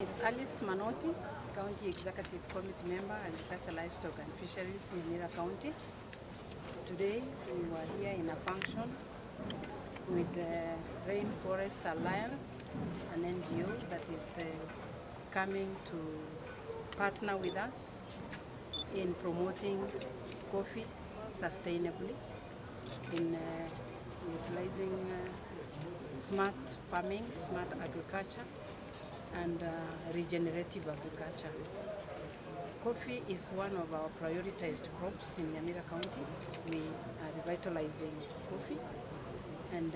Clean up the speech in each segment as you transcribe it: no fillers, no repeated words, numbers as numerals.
Is Alice Manoti, County Executive Committee Member, Agriculture, Livestock and Fisheries in Nyamira County. Today we were here in a function with the Rainforest Alliance, an NGO that is coming to partner with us in promoting coffee sustainably, in utilizing smart farming, smart agriculture, and regenerative agriculture. Coffee is one of our prioritized crops in Nyamira County. We are revitalizing coffee, and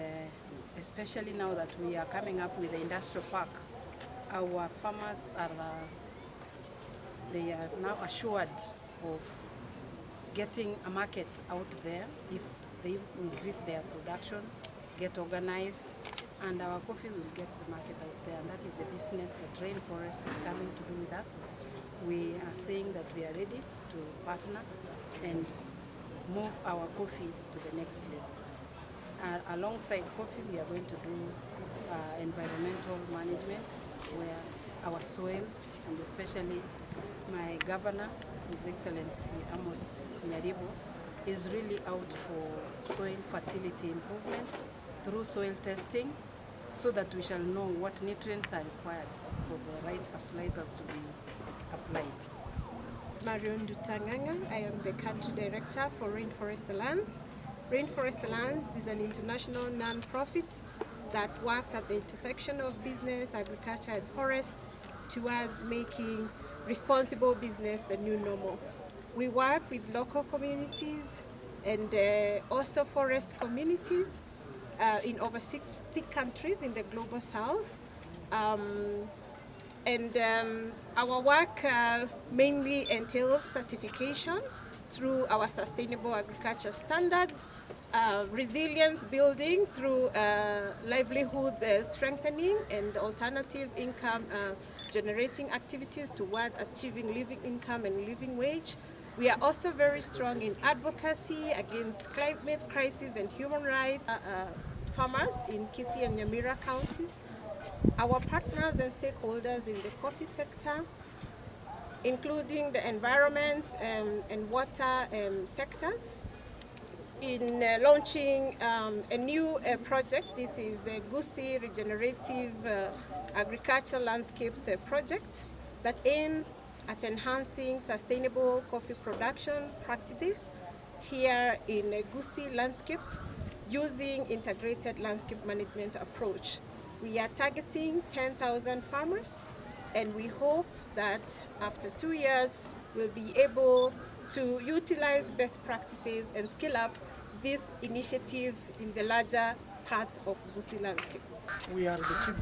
especially now that we are coming up with the industrial park, our farmers are they are now assured of getting a market out there if they increase their production, get organized, and our coffee will get the market out there, and that is the business that Rainforest is coming to do with us. We are saying that we are ready to partner and move our coffee to the next level. Alongside coffee, we are going to do environmental management, where our soils, and especially my governor, His Excellency Amos Nyaribo, is really out for soil fertility improvement through soil testing, so that we shall know what nutrients are required for the right fertilizers to be applied. Marion Dutanganga. I am the country director for Rainforest Alliance. Rainforest Alliance is an international non-profit that works at the intersection of business, agriculture and forests towards making responsible business the new normal. We work with local communities and also forest communities in over 60 countries in the global south. Our work mainly entails certification through our sustainable agriculture standards, resilience building through livelihood strengthening and alternative income generating activities towards achieving living income and living wage. We are also very strong in advocacy against climate crisis and human rights. Farmers in Gusii and Nyamira counties, our partners and stakeholders in the coffee sector, including the environment and water sectors, in launching a new project. This is a Gusii Regenerative Agriculture Landscapes project that aims at enhancing sustainable coffee production practices here in Gusii landscapes using integrated landscape management approach. We are targeting 10,000 farmers, and we hope that after 2 years we'll be able to utilize best practices and scale up this initiative in the larger parts of Gusii landscapes. We are the chief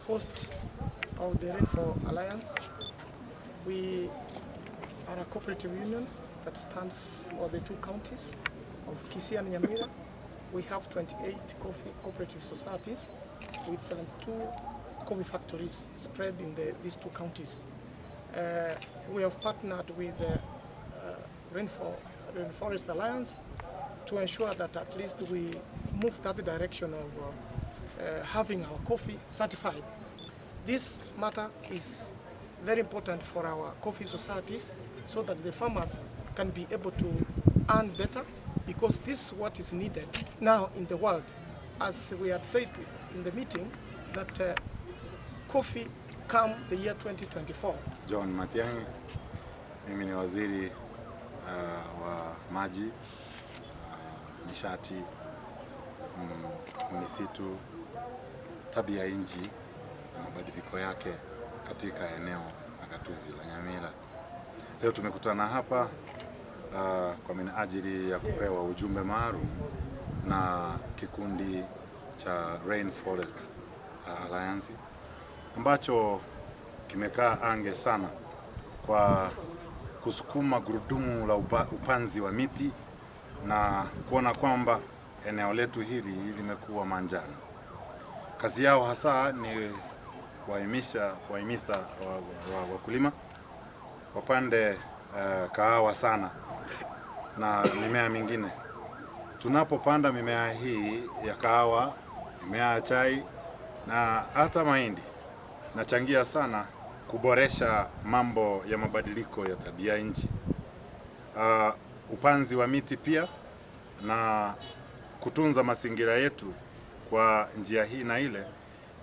host of the Rainforest Alliance. We are a cooperative union that stands for the two counties of Gusii and Nyamira. We have 28 coffee cooperative societies with 72 coffee factories spread in these two counties. We have partnered with the Rainforest Alliance to ensure that at least we move that direction of having our coffee certified. This matter is very important for our coffee societies, so that the farmers can be able to earn better, because this is what is needed now in the world. As we had said in the meeting, that coffee come the year 2024. John Matiang'i, mimi ni waziri wa maji, nishati, misitu, tabia nchi na mabadiliko yake katika eneo la gatuzi la Nyamira. Leo tumekutana hapa kwa minajili ya kupewa ujumbe maalum na kikundi cha Rainforest Alliance ambacho kimekaa ange sana kwa kusukuma gurudumu la upanzi wa miti na kuona kwamba eneo letu hili limekuwa manjano. Kazi yao hasa ni kuwahimiza wakulima wapande kahawa sana na mimea mingine. Tunapopanda mimea hii ya kahawa, mimea ya chai na hata mahindi, nachangia sana kuboresha mambo ya mabadiliko ya tabia nchi, upanzi wa miti pia na kutunza mazingira yetu kwa njia hii na ile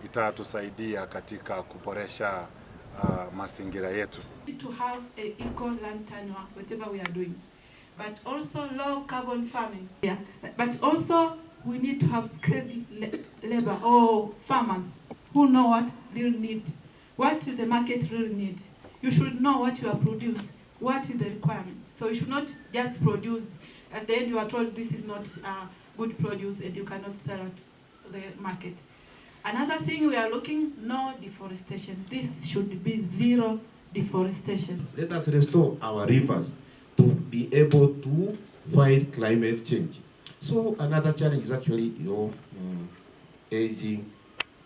itatusaidia katika kuboresha mazingira yetu. To have a eco land tenure, whatever we are doing, but also low carbon farming. Yeah, but also we need to have skilled labor or farmers who know what they need, what the market really need. You should know what you are producing, what is the requirement. So you should not just produce and then you are told this is not good produce and you cannot sell it to the market. Another thing we are looking, no deforestation. This should be zero deforestation. Let us restore our rivers to be able to fight climate change. So another challenge is actually, aging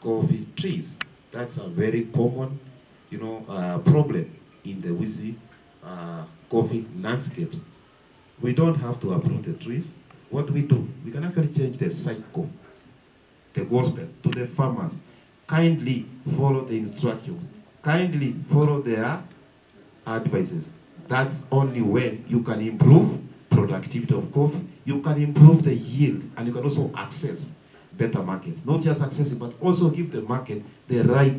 coffee trees. That's a very common, problem in the Gusii coffee landscapes. We don't have to uproot the trees. What we do, we can actually change the cycle, the gospel to the farmers. Kindly follow the instructions. Kindly follow their advices. That's only when you can improve productivity of coffee. You can improve the yield, and you can also access better markets. Not just access it, but also give the market the right